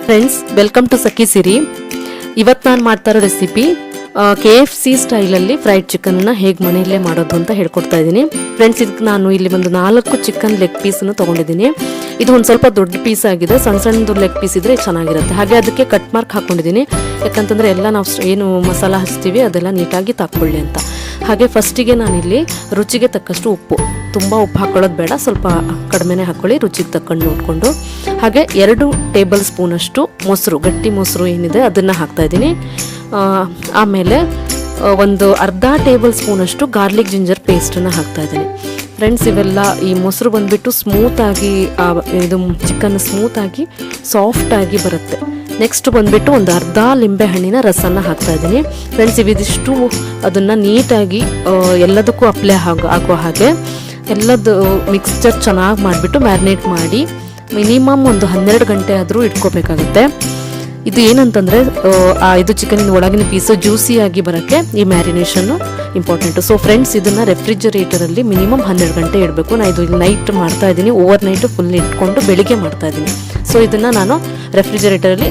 Friends, welcome to ಸಖಿ ಸಿರಿ. ಇವತ್ತು ನಾನು ಮಾಡ್ತಾ ಇರೋ ರೆಸಿಪಿ KFC ಸ್ಟೈಲಲ್ಲಿ ಫ್ರೈಡ್ ಚಿಕನ್ನ ಹೇಗೆ ಮನೆಯಲ್ಲೇ ಮಾಡೋದು ಅಂತ ಹೇಳ್ಕೊಡ್ತಾ ಇದ್ದೀನಿ. ಫ್ರೆಂಡ್ಸ್, ಇದಕ್ಕೆ ನಾನು ಇಲ್ಲಿ ಒಂದು 4 ಚಿಕನ್ ಲೆಗ್ ಪೀಸನ್ನು ತೊಗೊಂಡಿದ್ದೀನಿ. ಇದು ಒಂದು ಸ್ವಲ್ಪ ದೊಡ್ಡ ಪೀಸ್ ಆಗಿದೆ. ಸಣ್ಣ ಸಣ್ಣದು ಲೆಗ್ ಪೀಸ್ ಇದ್ದರೆ ಚೆನ್ನಾಗಿರುತ್ತೆ. ಹಾಗೆ ಅದಕ್ಕೆ ಕಟ್ ಮಾರ್ಕ್ ಹಾಕ್ಕೊಂಡಿದ್ದೀನಿ. ಯಾಕಂತಂದರೆ ಎಲ್ಲ ನಾವು ಏನು ಮಸಾಲ ಹಚ್ತೀವಿ ಅದೆಲ್ಲ ನೀಟಾಗಿ ತಾಕ್ಕೊಳ್ಳಿ ಅಂತ. ಹಾಗೆ ಫಸ್ಟಿಗೆ ನಾನಿಲ್ಲಿ ರುಚಿಗೆ ತಕ್ಕಷ್ಟು ಉಪ್ಪು, ತುಂಬ ಉಪ್ಪು ಹಾಕೊಳ್ಳೋದು ಬೇಡ, ಸ್ವಲ್ಪ ಕಡಿಮೆನೇ ಹಾಕ್ಕೊಳ್ಳಿ, ರುಚಿಗೆ ತಕ್ಕೊಂಡು ನೋಡಿಕೊಂಡು. ಹಾಗೆ 2 ಟೇಬಲ್ ಸ್ಪೂನಷ್ಟು ಮೊಸರು, ಗಟ್ಟಿ ಮೊಸರು ಏನಿದೆ ಅದನ್ನು ಹಾಕ್ತಾಯಿದ್ದೀನಿ. ಆಮೇಲೆ ಒಂದು ಅರ್ಧ ಟೇಬಲ್ ಸ್ಪೂನಷ್ಟು ಗಾರ್ಲಿಕ್ ಜಿಂಜರ್ ಪೇಸ್ಟನ್ನು ಹಾಕ್ತಾಯಿದ್ದೀನಿ. ಫ್ರೆಂಡ್ಸ್, ಇವೆಲ್ಲ ಈ ಮೊಸರು ಬಂದುಬಿಟ್ಟು ಸ್ಮೂತಾಗಿ ಇದು ಚಿಕನ್ ಸ್ಮೂತಾಗಿ ಸಾಫ್ಟಾಗಿ ಬರುತ್ತೆ. ನೆಕ್ಸ್ಟ್ ಬಂದುಬಿಟ್ಟು ಒಂದು ಅರ್ಧ ಲಿಂಬೆ ಹಣ್ಣಿನ ರಸನ ಹಾಕ್ತಾಯಿದ್ದೀನಿ. ಫ್ರೆಂಡ್ಸ್, ಇವಿದಿಷ್ಟು ಅದನ್ನು ನೀಟಾಗಿ ಎಲ್ಲದಕ್ಕೂ ಅಪ್ಲೈ ಆಗುವ ಹಾಗೆ ಎಲ್ಲದು ಮಿಕ್ಸ್ಚರ್ ಚೆನ್ನಾಗಿ ಮಾಡಿಬಿಟ್ಟು ಮ್ಯಾರಿನೇಟ್ ಮಾಡಿ ಮಿನಿಮಮ್ ಒಂದು 12 ಗಂಟೆ ಆದರೂ ಇಟ್ಕೋಬೇಕಾಗುತ್ತೆ. ಇದು ಏನಂತಂದರೆ ಇದು ಚಿಕನಿನ ಒಳಗಿನ ಪೀಸು ಜ್ಯೂಸಿಯಾಗಿ ಬರೋಕ್ಕೆ ಈ ಮ್ಯಾರಿನೇಷನ್ನು ಇಂಪಾರ್ಟೆಂಟು. ಸೊ ಫ್ರೆಂಡ್ಸ್, ಇದನ್ನು ರೆಫ್ರಿಜರೇಟರಲ್ಲಿ ಮಿನಿಮಮ್ 12 ಗಂಟೆ ಇಡಬೇಕು. ನಾನು ಇದು ನೈಟ್ ಮಾಡ್ತಾಯಿದ್ದೀನಿ, ಓವರ್ ನೈಟು ಫುಲ್ ಇಟ್ಕೊಂಡು ಬೆಳಿಗ್ಗೆ ಮಾಡ್ತಾಯಿದ್ದೀನಿ. ಸೊ ಇದನ್ನು ನಾನು ರೆಫ್ರಿಜರೇಟರಲ್ಲಿ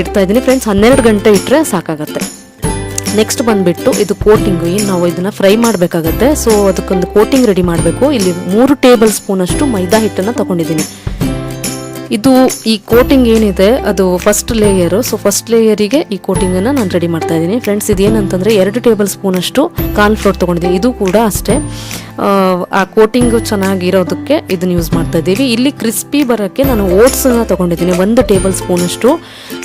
ಇಡ್ತಾಯಿದ್ದೀನಿ. ಫ್ರೆಂಡ್ಸ್, 12 ಗಂಟೆ ಇಟ್ಟರೆ ಸಾಕಾಗತ್ತೆ. ನೆಕ್ಸ್ಟ್ ಬಂದುಬಿಟ್ಟು ಇದು ಕೋಟಿಂಗು, ಏನು ನಾವು ಇದನ್ನು ಫ್ರೈ ಮಾಡಬೇಕಾಗತ್ತೆ. ಸೊ ಅದಕ್ಕೊಂದು ಕೋಟಿಂಗ್ ರೆಡಿ ಮಾಡಬೇಕು. ಇಲ್ಲಿ 3 ಟೇಬಲ್ ಸ್ಪೂನಷ್ಟು ಮೈದಾ ಹಿಟ್ಟನ್ನು ತೊಗೊಂಡಿದ್ದೀನಿ. ಇದು ಈ ಕೋಟಿಂಗ್ ಏನಿದೆ ಅದು ಫಸ್ಟ್ ಲೇಯರು. ಸೊ ಫಸ್ಟ್ ಲೇಯರಿಗೆ ಈ ಕೋಟಿಂಗನ್ನು ನಾನು ರೆಡಿ ಮಾಡ್ತಾ ಇದ್ದೀನಿ. ಫ್ರೆಂಡ್ಸ್, ಇದೇನಂತಂದರೆ 2 ಟೇಬಲ್ ಸ್ಪೂನಷ್ಟು ಕಾರ್ನ್ಫ್ಲೋರ್ ತೊಗೊಂಡಿದ್ದೀನಿ. ಇದು ಕೂಡ ಅಷ್ಟೇ ಆ ಕೋಟಿಂಗು ಚೆನ್ನಾಗಿರೋದಕ್ಕೆ ಇದನ್ನು ಯೂಸ್ ಮಾಡ್ತಾ ಇದ್ದೀವಿ. ಇಲ್ಲಿ ಕ್ರಿಸ್ಪಿ ಬರೋಕ್ಕೆ ನಾನು ಓಟ್ಸನ್ನು ತೊಗೊಂಡಿದ್ದೀನಿ, 1 ಟೇಬಲ್ ಸ್ಪೂನಷ್ಟು.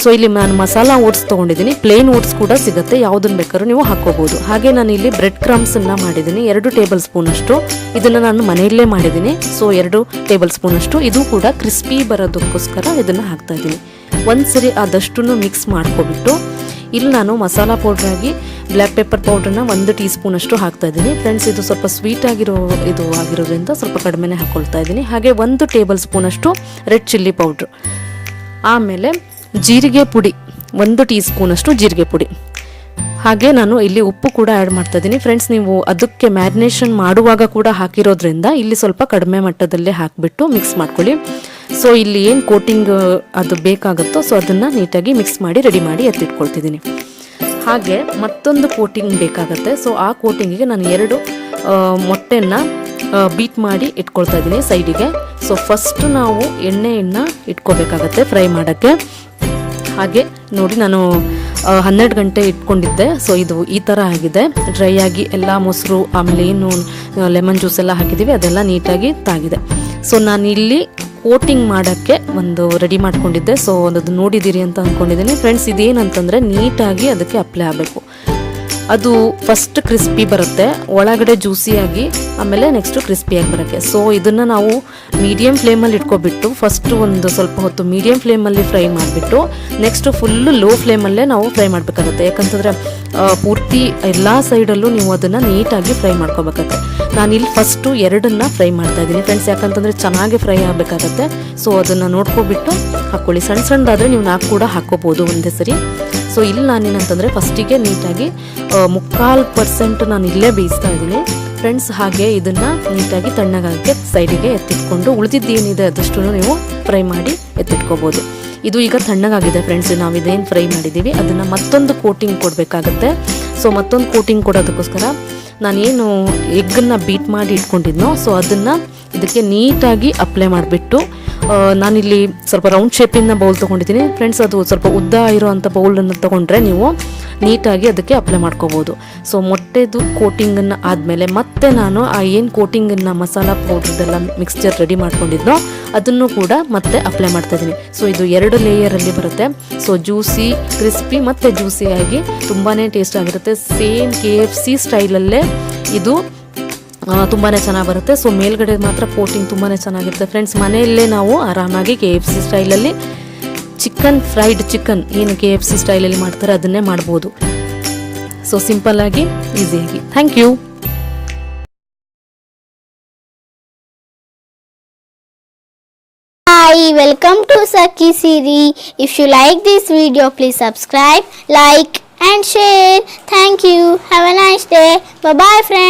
ಸೊ ಇಲ್ಲಿ ನಾನು ಮಸಾಲ ಓಟ್ಸ್ ತೊಗೊಂಡಿದ್ದೀನಿ. ಪ್ಲೇನ್ ಓಟ್ಸ್ ಕೂಡ ಸಿಗುತ್ತೆ, ಯಾವುದನ್ನು ಬೇಕಾದ್ರೂ ನೀವು ಹಾಕ್ಕೋಬೋದು. ಹಾಗೆ ನಾನು ಇಲ್ಲಿ ಬ್ರೆಡ್ ಕ್ರಮ್ಸನ್ನು ಮಾಡಿದ್ದೀನಿ, 2 ಟೇಬಲ್ ಸ್ಪೂನಷ್ಟು. ಇದನ್ನು ನಾನು ಮನೆಯಲ್ಲೇ ಮಾಡಿದ್ದೀನಿ. ಸೊ 2 ಟೇಬಲ್ ಸ್ಪೂನಷ್ಟು. ಇದು ಕೂಡ ಕ್ರಿಸ್ಪಿ ಬರೋದಕ್ಕೋಸ್ಕರ ಇದನ್ನು ಹಾಕ್ತಾ ಇದ್ದೀನಿ. ಒಂದ್ಸರಿ ಆದಷ್ಟು ಮಿಕ್ಸ್ ಮಾಡ್ಕೊಬಿಟ್ಟು ಇಲ್ಲಿ ನಾನು ಮಸಾಲ ಪೌಡ್ರಾಗಿ ಬ್ಲ್ಯಾಕ್ ಪೆಪ್ಪರ್ ಪೌಡ್ರನ್ನ 1 ಟೀ ಸ್ಪೂನಷ್ಟು ಹಾಕ್ತಾ ಇದ್ದೀನಿ. ಫ್ರೆಂಡ್ಸ್, ಇದು ಸ್ವಲ್ಪ ಸ್ವೀಟ್ ಆಗಿರೋದ್ರಿಂದ ಸ್ವಲ್ಪ ಕಡಿಮೆನೇ ಹಾಕ್ಕೊಳ್ತಾ ಇದ್ದೀನಿ. ಹಾಗೆ 1 ಟೇಬಲ್ ಸ್ಪೂನಷ್ಟು ರೆಡ್ ಚಿಲ್ಲಿ ಪೌಡ್ರು. ಆಮೇಲೆ ಜೀರಿಗೆ ಪುಡಿ, 1 ಟೀ ಸ್ಪೂನಷ್ಟು ಜೀರಿಗೆ ಪುಡಿ. ಹಾಗೆ ನಾನು ಇಲ್ಲಿ ಉಪ್ಪು ಕೂಡ ಆ್ಯಡ್ ಮಾಡ್ತಾ ಇದ್ದೀನಿ. ಫ್ರೆಂಡ್ಸ್, ನೀವು ಅದಕ್ಕೆ ಮ್ಯಾರಿನೇಷನ್ ಮಾಡುವಾಗ ಕೂಡ ಹಾಕಿರೋದ್ರಿಂದ ಇಲ್ಲಿ ಸ್ವಲ್ಪ ಕಡಿಮೆ ಮಟ್ಟದಲ್ಲೇ ಹಾಕಿಬಿಟ್ಟು ಮಿಕ್ಸ್ ಮಾಡ್ಕೊಳ್ಳಿ. ಸೊ ಇಲ್ಲಿ ಏನು ಕೋಟಿಂಗ್ ಅದು ಬೇಕಾಗುತ್ತೋ ಸೊ ಅದನ್ನು ನೀಟಾಗಿ ಮಿಕ್ಸ್ ಮಾಡಿ ರೆಡಿ ಮಾಡಿ ಎತ್ತಿಟ್ಕೊಳ್ತಿದ್ದೀನಿ. ಹಾಗೆ ಮತ್ತೊಂದು ಕೋಟಿಂಗ್ ಬೇಕಾಗುತ್ತೆ. ಸೊ ಆ ಕೋಟಿಂಗಿಗೆ ನಾನು 2 ಮೊಟ್ಟೆನ ಬೀಟ್ ಮಾಡಿ ಇಟ್ಕೊಳ್ತಾ ಇದ್ದೀನಿ ಸೈಡಿಗೆ. ಸೊ ಫಸ್ಟ್ ನಾವು ಎಣ್ಣೆಯನ್ನು ಇಟ್ಕೋಬೇಕಾಗತ್ತೆ ಫ್ರೈ ಮಾಡೋಕ್ಕೆ. ಹಾಗೆ ನೋಡಿ, ನಾನು 12 ಗಂಟೆ ಇಟ್ಕೊಂಡಿದ್ದೆ. ಸೊ ಇದು ಈ ಥರ ಆಗಿದೆ, ಡ್ರೈ ಆಗಿ ಎಲ್ಲ ಮೊಸರು ಆಮೇಲೆ ಏನು ಲೆಮನ್ ಜ್ಯೂಸ್ ಎಲ್ಲ ಹಾಕಿದ್ದೀವಿ ಅದೆಲ್ಲ ನೀಟಾಗಿ ತಾಗಿದೆ. ಸೊ ನಾನಿಲ್ಲಿ ಕೋಟಿಂಗ್ ಮಾಡೋಕ್ಕೆ ಒಂದು ರೆಡಿ ಮಾಡ್ಕೊಂಡಿದ್ದೆ. ಸೊ ಅದು ನೋಡಿದ್ದೀರಿ ಅಂತ ಅಂದ್ಕೊಂಡಿದ್ದೀನಿ. ಫ್ರೆಂಡ್ಸ್, ಇದೇನಂತಂದರೆ ನೀಟಾಗಿ ಅದಕ್ಕೆ ಅಪ್ಲೈ ಆಗಬೇಕು. ಅದು ಫಸ್ಟ್ ಕ್ರಿಸ್ಪಿ ಬರುತ್ತೆ, ಒಳಗಡೆ ಜ್ಯೂಸಿಯಾಗಿ, ಆಮೇಲೆ ನೆಕ್ಸ್ಟು ಕ್ರಿಸ್ಪಿಯಾಗಿ ಬರೋಕ್ಕೆ. ಸೊ ಇದನ್ನು ನಾವು ಮೀಡಿಯಮ್ ಫ್ಲೇಮಲ್ಲಿ ಇಟ್ಕೊಬಿಟ್ಟು ಫಸ್ಟು ಒಂದು ಸ್ವಲ್ಪ ಹೊತ್ತು ಮೀಡಿಯಮ್ ಫ್ಲೇಮಲ್ಲಿ ಫ್ರೈ ಮಾಡಿಬಿಟ್ಟು ನೆಕ್ಸ್ಟು ಫುಲ್ಲು ಲೋ ಫ್ಲೇಮಲ್ಲೇ ನಾವು ಫ್ರೈ ಮಾಡಬೇಕಾಗುತ್ತೆ. ಯಾಕಂತಂದರೆ ಪೂರ್ತಿ ಎಲ್ಲ ಸೈಡಲ್ಲೂ ನೀವು ಅದನ್ನು ನೀಟಾಗಿ ಫ್ರೈ ಮಾಡ್ಕೋಬೇಕಾಗತ್ತೆ. ನಾನಿಲ್ಲಿ ಫಸ್ಟು 2 ಫ್ರೈ ಮಾಡ್ತಾಯಿದ್ದೀನಿ ಫ್ರೆಂಡ್ಸ್, ಯಾಕಂತಂದರೆ ಚೆನ್ನಾಗಿ ಫ್ರೈ ಆಗಬೇಕಾಗತ್ತೆ. ಸೊ ಅದನ್ನು ನೋಡ್ಕೊಬಿಟ್ಟು ಹಾಕ್ಕೊಳ್ಳಿ. ಸಣ್ಣದಾದರೆ ನೀವು 4 ಕೂಡ ಹಾಕ್ಕೋಬೋದು ಒಂದೇ ಸರಿ. ಸೊ ಇಲ್ಲಿ ನಾನೇನಂತಂದರೆ ಫಸ್ಟಿಗೆ ನೀಟಾಗಿ 3/4% ನಾನು ಇಲ್ಲೇ ಬೇಯಿಸ್ತಾ ಇದ್ದೀನಿ ಫ್ರೆಂಡ್ಸ್. ಹಾಗೆ ಇದನ್ನು ನೀಟಾಗಿ ತಣ್ಣಗಾಗಕ್ಕೆ ಸೈಡಿಗೆ ಎತ್ತಿಟ್ಕೊಂಡು ಉಳಿದಿದ್ದೇನಿದೆ ಅದಷ್ಟು ನೀವು ಫ್ರೈ ಮಾಡಿ ಎತ್ತಿಟ್ಕೋಬೋದು. ಇದು ಈಗ ತಣ್ಣಗಾಗಿದೆ ಫ್ರೆಂಡ್ಸ್. ನಾವು ಇದೇನು ಫ್ರೈ ಮಾಡಿದ್ದೀವಿ ಅದನ್ನು ಮತ್ತೊಂದು ಕೋಟಿಂಗ್ ಕೊಡಬೇಕಾಗತ್ತೆ. ಸೊ ಮತ್ತೊಂದು ಕೋಟಿಂಗ್ ಕೊಡೋದಕ್ಕೋಸ್ಕರ ನಾನೇನು ಎಗ್ಗನ್ನು ಬೀಟ್ ಮಾಡಿ ಇಟ್ಕೊಂಡಿದ್ನೋ ಸೊ ಅದನ್ನು ಇದಕ್ಕೆ ನೀಟಾಗಿ ಅಪ್ಲೈ ಮಾಡಿಬಿಟ್ಟು ನಾನಿಲ್ಲಿ ಸ್ವಲ್ಪ ರೌಂಡ್ ಶೇಪಿನ ಬೌಲ್ ತೊಗೊಂಡಿದ್ದೀನಿ ಫ್ರೆಂಡ್ಸ್. ಅದು ಸ್ವಲ್ಪ ಉದ್ದ ಇರೋವಂಥ ಬೌಲನ್ನು ತೊಗೊಂಡ್ರೆ ನೀವು ನೀಟಾಗಿ ಅದಕ್ಕೆ ಅಪ್ಲೈ ಮಾಡ್ಕೋಬೋದು. ಸೊ ಮೊಟ್ಟೆದು ಕೋಟಿಂಗನ್ನು ಆದಮೇಲೆ ಮತ್ತೆ ನಾನು ಆ ಏನು ಕೋಟಿಂಗನ್ನು ಮಸಾಲ ಪೌಡ್ರದೆಲ್ಲ ಮಿಕ್ಸ್ಚರ್ ರೆಡಿ ಮಾಡ್ಕೊಂಡಿದ್ನೋ ಅದನ್ನು ಕೂಡ ಮತ್ತೆ ಅಪ್ಲೈ ಮಾಡ್ತಾಯಿದ್ದೀನಿ. ಸೊ ಇದು 2 ಲೇಯರಲ್ಲಿ ಬರುತ್ತೆ. ಸೊ ಜ್ಯೂಸಿ, ಕ್ರಿಸ್ಪಿ ಮತ್ತು ಜ್ಯೂಸಿಯಾಗಿ ತುಂಬಾ ಟೇಸ್ಟ್ ಆಗಿರುತ್ತೆ. ಸೇಮ್ KFC ಸ್ಟೈಲಲ್ಲೇ ಇದು ತುಂಬಾ ಚೆನ್ನಾಗಿ ಬರುತ್ತೆ. ಸೊ ಮೇಲ್ಗಡೆ ಮಾತ್ರ ಕೋಟಿಂಗ್ ತುಂಬಾ ಚೆನ್ನಾಗಿರುತ್ತೆ ಫ್ರೆಂಡ್ಸ್. ಮನೆಯಲ್ಲೇ ನಾವು ಆರಾಮಾಗಿ KFC ಸ್ಟೈಲಲ್ಲಿ ಫ್ರೈಡ್ ಚಿಕನ್ ಏನು KFC ಸ್ಟೈಲಲ್ಲಿ ಮಾಡ್ತಾರೆ ಅದನ್ನೇ ಮಾಡ್ಬೋದು. ಸೊ ಸಿಂಪಲ್ಲಾಗಿ, ಈಸಿಯಾಗಿ. Thank you. Hi, welcome to SAKHI Siri. If you like this video, please subscribe, like and share. Thank you. Have a nice day. Bye bye friends.